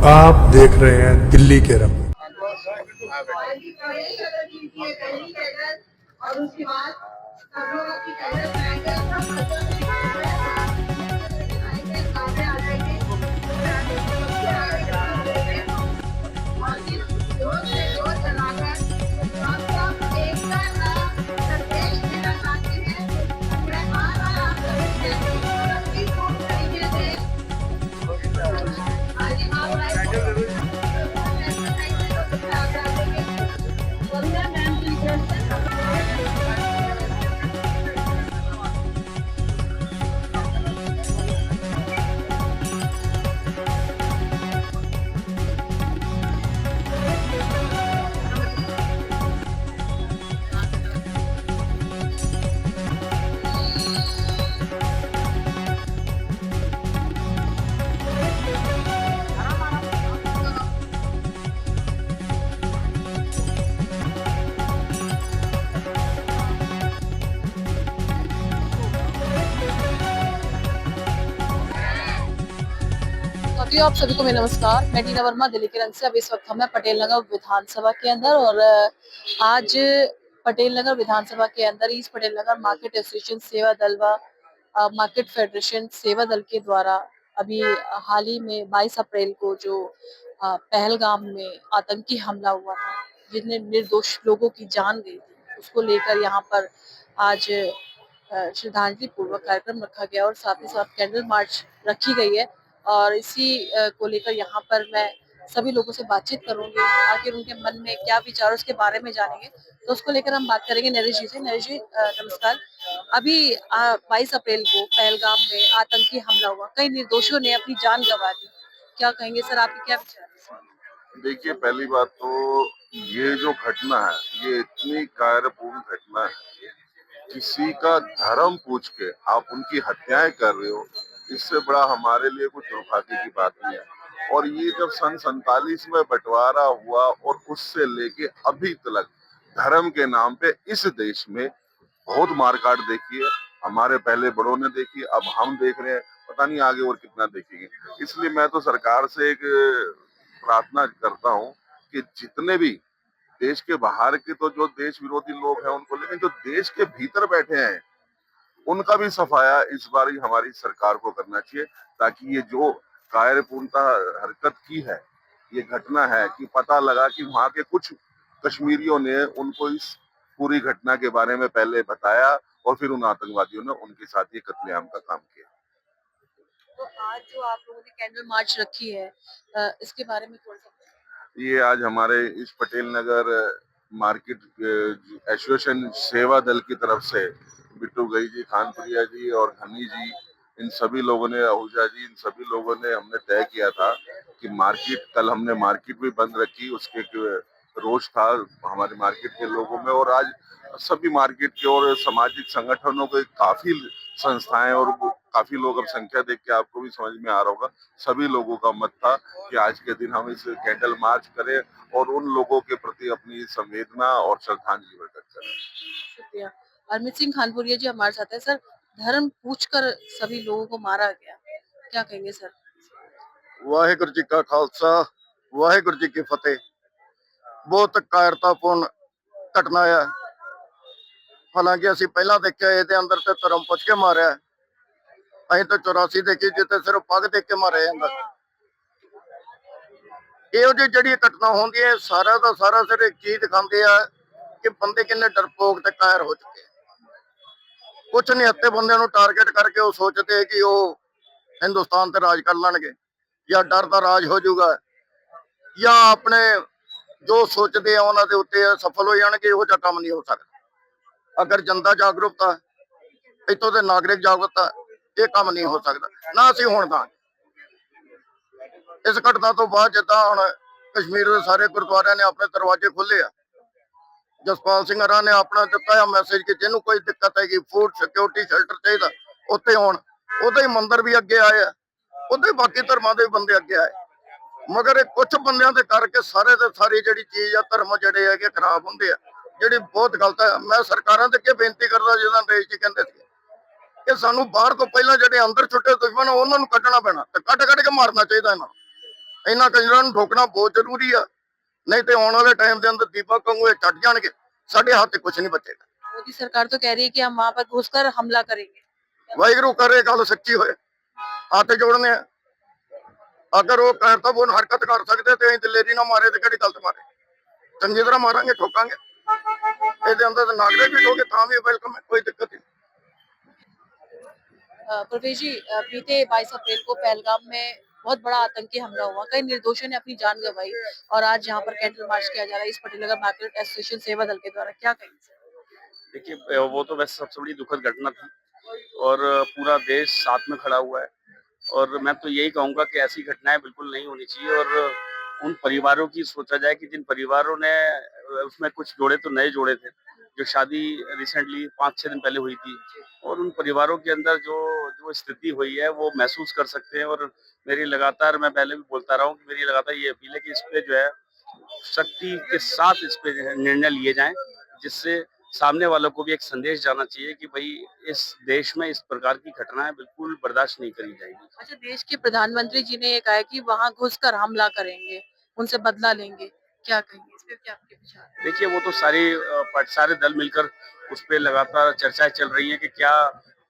आप देख रहे हैं दिल्ली के रंग। और उसके बाद सब लोग अपनी कैडर बनाएंगे, सब बच्चों से दिखाएंगे, आगे आ जाएंगे, और इस जोर से जोर चलाकर हम सब एकता का संदेश देना चाहते हैं। मैं बार-बार आप सभी से शांतिपूर्ण तरीके से आगे आप वंदना मैम की रिक्वेस्ट है। अभी आप सभी को मेरा नमस्कार। मैं टीना वर्मा, दिल्ली के रंग से। अब इस वक्त हम हैं पटेल नगर विधानसभा के अंदर और आज पटेल नगर विधानसभा के अंदर east Patel Nagar market association सेवा दल व मार्केट फेडरेशन सेवा दल के द्वारा अभी हाल ही में 22 अप्रैल को जो पहलगाम में आतंकी हमला हुआ था, जिसमें निर्दोष लोगों की जान गई थी, उसको लेकर यहाँ पर आज श्रद्धांजलि पूर्वक कार्यक्रम रखा गया और साथ ही साथ कैंडल मार्च रखी गई है। और इसी को लेकर यहाँ पर मैं सभी लोगों से बातचीत करूंगी, आखिर उनके मन में क्या विचार है उसके बारे में जानेंगे। तो उसको लेकर हम बात करेंगे नरेश जी से। नरेश जी नमस्कार। अभी 22 अप्रैल को पहलगाम में आतंकी हमला हुआ, कई निर्दोषियों ने अपनी जान गंवा दी, क्या कहेंगे सर, आपके क्या विचार है? देखिए, पहली बात तो ये जो घटना है ये इतनी कायरपूर्ण घटना है। किसी का धर्म पूछ के आप उनकी हत्याएं कर रहे हो, इससे बड़ा हमारे लिए कुछ दुर्भाग्य की बात नहीं है। और ये जब सन 47 में बंटवारा हुआ और उससे लेके अभी तक धर्म के नाम पे इस देश में बहुत मारकाट देखी है। हमारे पहले बड़ों ने देखी, अब हम देख रहे हैं, पता नहीं आगे और कितना देखेंगे। इसलिए मैं तो सरकार से एक प्रार्थना करता हूँ कि जितने भी देश के बाहर के तो जो देश विरोधी लोग हैं उनको, लेकिन जो देश के भीतर बैठे हैं उनका भी सफाया इस बार ही हमारी सरकार को करना चाहिए, ताकि ये जो कायरपूर्णता हरकत की है, ये घटना है कि पता लगा कि वहां के कुछ कश्मीरियों ने उनको इस पूरी घटना के बारे में पहले बताया और फिर उन आतंकवादियों ने उनके साथ ये कत्लेआम का काम किया। तो आज जो आप लोगों ने कैंडल मार्च रखी है, इसके बारे में थोड़ा सा ये आज हमारे इस पटेल नगर मार्केट एसोसिएशन सेवा दल की तरफ से बिट्टू गई जी, खानप्रिया जी और घनी जी, इन सभी लोगों ने, आहूजा जी, इन सभी लोगों ने हमने तय किया था कि मार्केट, कल हमने मार्केट भी बंद रखी, उसके रोष था हमारे मार्केट के लोगों में। और आज सभी मार्केट के और सामाजिक संगठनों के काफी संस्थाएं और काफी लोग, अब संख्या देख के आपको भी समझ में आ रहा होगा, सभी लोगों का मत था कि आज के दिन हम इस कैंडल मार्च करें और उन लोगों के प्रति अपनी संवेदना और श्रद्धांजलि प्रकट करें। शुक्रिया। हरमीत सिंह खानपुरिया जी हमारे साथ है। सर, धर्म पूछकर सभी लोगों को मारा गया, क्या कहेंगे सर? वाहेगुरु जी का खालसा, वाहेगुरु जी की फतेह। बहुत कायरतापूर्ण घटना है। हालांकि ਅਸੀਂ ਪਹਿਲਾਂ ਦੇਖਿਆ ਇਹਦੇ ਅੰਦਰ ਤੇ ਧਰਮ ਪੁੱਛ ਕੇ ਮਾਰਿਆ, ਅਸੀਂ ਤਾਂ 84 ਦੇਖੀ ਜਿੱਤੇ ਸਿਰਫ ਪੱਗ ਦੇਖ ਕੇ ਮਾਰਿਆ ਜਾਂਦਾ। ਇਹੋ ਜਿਹੀ ਜਿਹੜੀ ਘਟਨਾ ਹੁੰਦੀ ਹੈ, ਸਾਰਾ ਦਾ ਸਾਰਾ ਸਿਰ ਇੱਕ ਚੀਜ਼ ਦਿਖਾਉਂਦੇ ਆ ਕਿ ਬੰਦੇ ਕਿੰਨੇ ਡਰਪੋਕ ਤੇ ਕਾਇਰ ਹੋ ਚੁੱਕੇ। ਕੁਛ ਨਿਹੱਥੇ ਬੰਦਿਆਂ ਨੂੰ ਟਾਰਗੇਟ ਕਰਕੇ ਉਹ ਸੋਚਦੇ ਕਿ ਉਹ ਹਿੰਦੁਸਤਾਨ ਤੇ ਰਾਜ ਕਰ ਲੈਣਗੇ ਜਾਂ ਡਰ ਦਾ ਰਾਜ ਹੋ ਜਾਊਗਾ ਜਾਂ ਆਪਣੇ ਜੋ ਸੋਚਦੇ ਆ ਉਹਨਾਂ ਦੇ ਉੱਤੇ ਸਫਲ ਹੋ ਜਾਣਗੇ। ਇਹੋ ਜਿਹਾ ਕੰਮ ਨਹੀਂ ਹੋ ਸਕਦਾ। ਅਗਰ ਜਨਤਾ ਜਾਗਰੂਕਤਾ, ਇੱਥੋਂ ਦੇ ਨਾਗਰਿਕ ਜਾਗਰੂਕਤਾ, ਇਹ ਕੰਮ ਨਹੀਂ ਹੋ ਸਕਦਾ, ਨਾ ਅਸੀਂ ਹੁਣ ਦਾ। ਇਸ ਘਟਨਾ ਤੋਂ ਬਾਅਦ ਜਿੱਦਾਂ ਹੁਣ ਕਸ਼ਮੀਰ ਦੇ ਸਾਰੇ ਗੁਰਦੁਆਰਿਆਂ ਨੇ ਆਪਣੇ ਦਰਵਾਜ਼ੇ ਖੋਲੇ ਆ, ਜਸਪਾਲ ਸਿੰਘ ਹਰਾ ਨੇ ਆਪਣਾ ਦਿੱਤਾ ਆ ਮੈਸੇਜ ਕਿ ਜਿਹਨੂੰ ਕੋਈ ਦਿੱਕਤ ਹੈਗੀ, ਫੂਡ ਸਿਕਿਉਰਿਟੀ ਸ਼ੈਲਟਰ ਚਾਹੀਦਾ, ਉੱਥੇ ਆਉਣ। ਉਹਦੇ ਹੀ ਮੰਦਿਰ ਵੀ ਅੱਗੇ ਆਏ ਆ, ਉਹਦੇ ਬਾਕੀ ਧਰਮਾਂ ਦੇ ਬੰਦੇ ਅੱਗੇ ਆਏ। ਮਗਰ ਇਹ ਕੁਝ ਬੰਦਿਆਂ ਦੇ ਕਰਕੇ ਸਾਰੇ ਦੇ ਸਾਰੀ ਜਿਹੜੀ ਚੀਜ਼ ਆ, ਧਰਮ ਜਿਹੜੇ ਹੈਗੇ ਖਰਾਬ ਹੁੰਦੇ ਆ, ਜਿਹੜੀ ਬਹੁਤ ਗਲਤ ਹੈ। ਮੈਂ ਸਰਕਾਰਾਂ ਦੇ ਅੱਗੇ ਬੇਨਤੀ ਕਰਦਾ, ਜਿੱਦਾਂ ਦੇਸ਼ ਜੀ ਕਹਿੰਦੇ ਸੀ ਕਿ ਸਾਨੂੰ ਬਾਹਰ ਤੋਂ ਪਹਿਲਾਂ ਜਿਹੜੇ ਅੰਦਰ ਛੁੱਟੇ ਦੁਸ਼ਮਣ ਉਹਨਾਂ ਨੂੰ ਕੱਢਣਾ ਪੈਣਾ ਤੇ ਕੱਢ ਕੇ ਮਾਰਨਾ ਚਾਹੀਦਾ ਇਹਨਾਂ ਨੂੰ। ਇਹਨਾਂ ਕੰਜਰਾਂ ਨੂੰ ਠੋਕਣਾ ਬਹੁਤ ਜ਼ਰੂਰੀ ਆ, ਨਹੀਂ ਤੇ ਆਉਣ ਵਾਲੇ ਟਾਈਮ ਦੇ ਅੰਦਰ ਦੀਪਕ ਵਾਂਗੂ ਇਹ ਛੱਡ ਜਾਣਗੇ, ਸਾਡੇ ਹੱਥ 'ਚ ਕੁਝ ਨਹੀਂ ਬਚੇਗਾ। मोदी सरकार तो कह रही है कि हम वहां पर घुसकर हमला करेंगे। ਵਾਹਿਗੁਰੂ ਕਰੇ ਗੱਲ ਸੱਚੀ ਹੋਏ, ਹੱਥ ਜੋੜਨੇ ਆ। ਅਗਰ ਉਹ ਕਰਤਵ ਹਰਕਤ ਕਰ ਸਕਦੇ ਤੇ ਅਸੀਂ ਦਲੇਰੀ ਨਾ ਮਾਰੇ ਤੇ ਕਿਹੜੀ ਗਲਤ ਮਾਰੇ, ਚੰਗੀ ਤਰ੍ਹਾਂ ਮਾਰਾਂਗੇ, ਠੋਕਾਂਗੇ। ਇਹਦੇ ਅੰਦਰ ਤਾਂ ਨਾਗਰਿਕ ਵੀ ਠੋਕੇ ਤਾਂ ਵੀ ਵੈਲਕਮ ਹੈ, ਕੋਈ ਦਿੱਕਤ नहीं। प्रवेश जी, बीते 22 अप्रैल को पहलगाम में बहुत बड़ा आतंकी हमला हुआ, कई निर्दोषों ने अपनी जान गंवाई और आज यहाँ पर कैंडल मार्च किया जा रहा है इस पटेल नगर मार्केट एसोसिएशन सेवा दल के द्वारा, क्या कहेंगे? देखिए, वो तो वैसे सबसे बड़ी दुखद घटना थी और पूरा देश साथ में खड़ा हुआ है और मैं तो यही कहूंगा कि ऐसी घटनाएं बिल्कुल नहीं होनी चाहिए और उन परिवारों की सोचा जाए कि जिन परिवारों ने उसमें कुछ जोड़े तो नए जोड़े थे, जो शादी रिसेंटली 5-6 दिन पहले हुई थी और उन परिवारों के अंदर जो जो स्थिति हुई है वो महसूस कर सकते हैं। और मेरी लगातार, मैं पहले भी बोलता रहा हूँ कि मेरी लगातार ये अपील है कि इस पे जो है सख्ती के साथ इस पे जो है निर्णय लिए जाएं, जिससे सामने वालों को भी एक संदेश जाना चाहिए कि भाई इस देश में इस प्रकार की घटनाएं बिल्कुल बर्दाश्त नहीं करी जाएगी। अच्छा, देश के प्रधानमंत्री जी ने ये कहा है कि वहां घुसकर हमला करेंगे, उनसे बदला लेंगे, क्या कहेंगे इस पे, क्या आपके विचार हैं? देखिए, वो तो सारे दल मिलकर उस पर लगातार चर्चाएं चल रही हैं कि क्या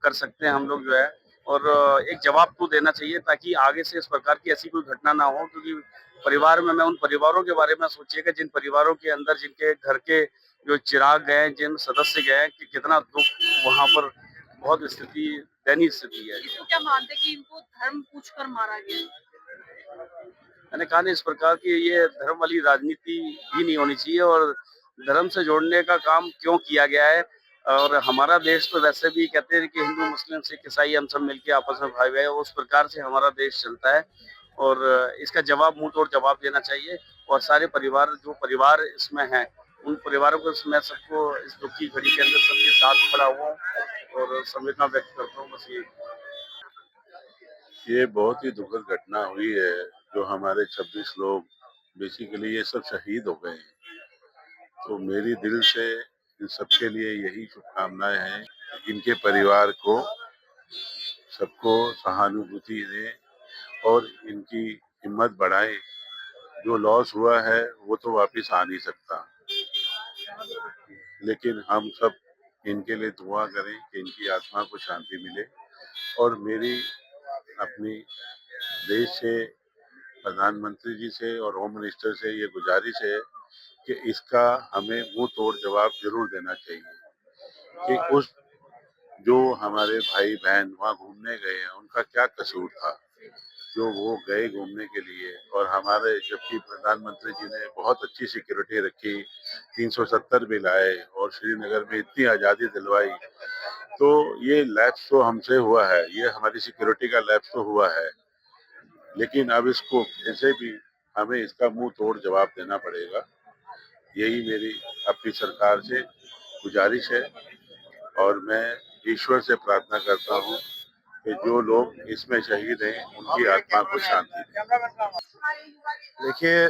कर सकते हैं हम लोग जो है, और एक जवाब तो देना चाहिए ताकि आगे से इस प्रकार की ऐसी कोई घटना ना हो। क्योंकि परिवार में, मैं उन परिवारों के बारे में सोचिएगा जिन परिवारों के अंदर जिनके घर के जो चिराग गए, जिन सदस्य गए, कि कितना दुख वहां पर, बहुत स्थिति, दयनीय स्थिति है। इसको क्या मानते हैं कि इनको धर्म पूछकर मारा गया? मैंने कहा ना, इस प्रकार की ये धर्म वाली राजनीति भी नहीं होनी चाहिए और धर्म से जोड़ने का काम क्यों किया गया है। और हमारा देश तो वैसे भी कहते हैं कि हिंदू, मुस्लिम, सिख, ईसाई हम सब मिलके आपस में भाई भाई, उस प्रकार से हमारा देश चलता है और इसका जवाब, मुंह तोड़ जवाब देना चाहिए। और सारे परिवार, जो परिवार इसमें हैं, उन परिवारों को मैं सबको इस दुख की घड़ी के अंदर सबके साथ खड़ा हुआ हूँ और संवेदना व्यक्त करता हूँ। बस ये बहुत ही दुखद घटना हुई है, जो हमारे 26 लोग बेसिकली ये सब शहीद हो गए हैं। तो मेरी दिल से इन सबके लिए यही शुभकामनाएं हैं, इनके परिवार को, सबको सहानुभूति दें और इनकी हिम्मत बढ़ाएं। जो लॉस हुआ है वो तो वापस आ नहीं सकता, लेकिन हम सब इनके लिए दुआ करें कि इनकी आत्मा को शांति मिले। और मेरी अपनी देश से, प्रधानमंत्री जी से और होम मिनिस्टर से ये गुजारिश है कि इसका हमें मुंह तोड़ जवाब जरूर देना चाहिए कि उस जो हमारे भाई बहन वहाँ घूमने गए हैं उनका क्या कसूर था, जो वो गए घूमने के लिए। और हमारे, जबकि प्रधानमंत्री जी ने बहुत अच्छी सिक्योरिटी रखी, 370 भी लाए और श्रीनगर में इतनी आज़ादी दिलवाई, तो ये लैप्स तो हमसे हुआ है, ये हमारी सिक्योरिटी का लैप्स तो हुआ है, लेकिन अब इसको कैसे भी हमें इसका मुंह तोड़ जवाब देना पड़ेगा। यही मेरी अपनी सरकार से गुजारिश है और मैं ईश्वर से प्रार्थना करता हूँ कि जो लोग इसमें शहीद हैं उनकी आत्मा को शांति दे। देखिए,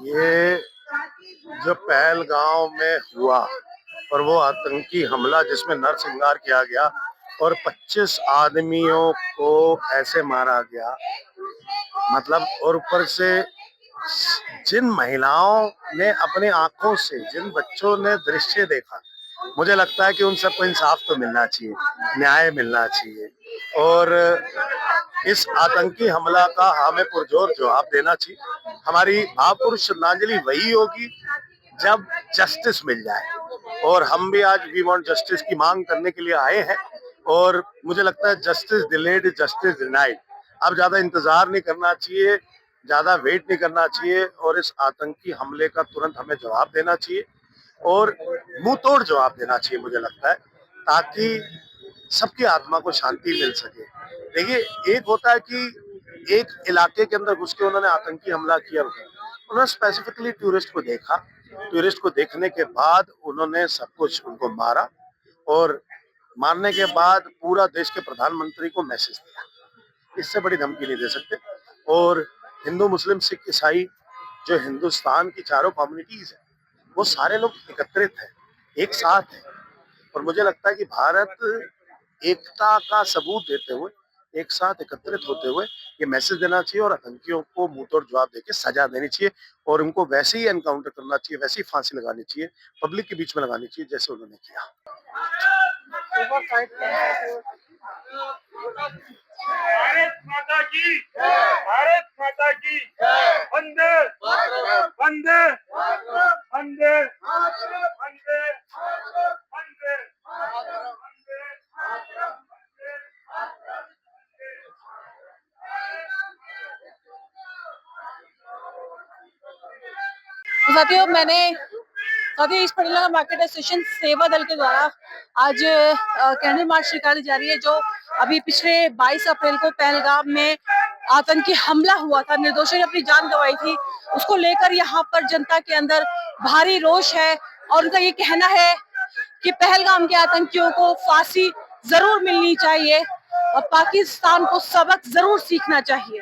ये जो पहलगांव में हुआ और वो आतंकी हमला जिसमें नरसंहार किया गया और 25 आदमियों को ऐसे मारा गया, मतलब, और ऊपर से जिन महिलाओं ने अपनी आंखों से, जिन बच्चों ने दृश्य देखा, मुझे लगता है कि उन सबको इंसाफ तो मिलना चाहिए, न्याय मिलना चाहिए और इस आतंकी हमला का हमें पुरजोर जवाब देना चाहिए। हमारी भावपूर्ण श्रद्धांजलि वही होगी जब जस्टिस मिल जाए और हम भी आज वी वांट जस्टिस की मांग करने के लिए आए हैं और मुझे लगता है जस्टिस डिलेड, जस्टिस डिनाइड। अब ज्यादा इंतजार नहीं करना चाहिए, ज्यादा वेट नहीं करना चाहिए और इस आतंकी हमले का तुरंत हमें जवाब देना चाहिए और मुंह तोड़ जवाब देना चाहिए, मुझे लगता है, ताकि सबकी आत्मा को शांति मिल सके। देखिए, एक होता है कि एक इलाके के अंदर घुस के उन्होंने आतंकी हमला किया, उन्होंने स्पेसिफिकली टूरिस्ट को देखा, टूरिस्ट को देखने के बाद उन्होंने सब कुछ उनको मारा और मारने के बाद पूरा देश के प्रधानमंत्री को मैसेज दिया। इससे बड़ी धमकी नहीं दे सकते। और हिंदू, मुस्लिम, सिख, ईसाई, जो हिंदुस्तान की चारों कम्युनिटीज है, वो सारे लोग एकत्रित हैं, एक साथ हैं और मुझे लगता है कि भारत एकता का सबूत देते हुए एक साथ एकत्रित होते हुए ये मैसेज देना चाहिए और आतंकियों को मुंहतोड़ जवाब देके सजा देनी चाहिए और उनको वैसे ही एनकाउंटर करना चाहिए, वैसी फांसी लगानी चाहिए, पब्लिक के बीच में लगानी चाहिए जैसे उन्होंने किया। भारत माता की भारत माता की वंदे वंदे वंदे वंदे वंदे तो साथियों इस पटेल नगर मार्केट एसोसिएशन सेवा दल के द्वारा आज कैंडल मार्च निकाली जा रही है, जो अभी पिछले 22 अप्रैल को पहलगाम में आतंकी हमला हुआ था, निर्दोषों ने अपनी जान गंवाई थी। उसको लेकर यहाँ पर जनता के अंदर भारी रोष है और उनका ये कहना है कि पहलगाम के आतंकियों को फांसी जरूर मिलनी चाहिए और पाकिस्तान को सबक जरूर सीखना चाहिए।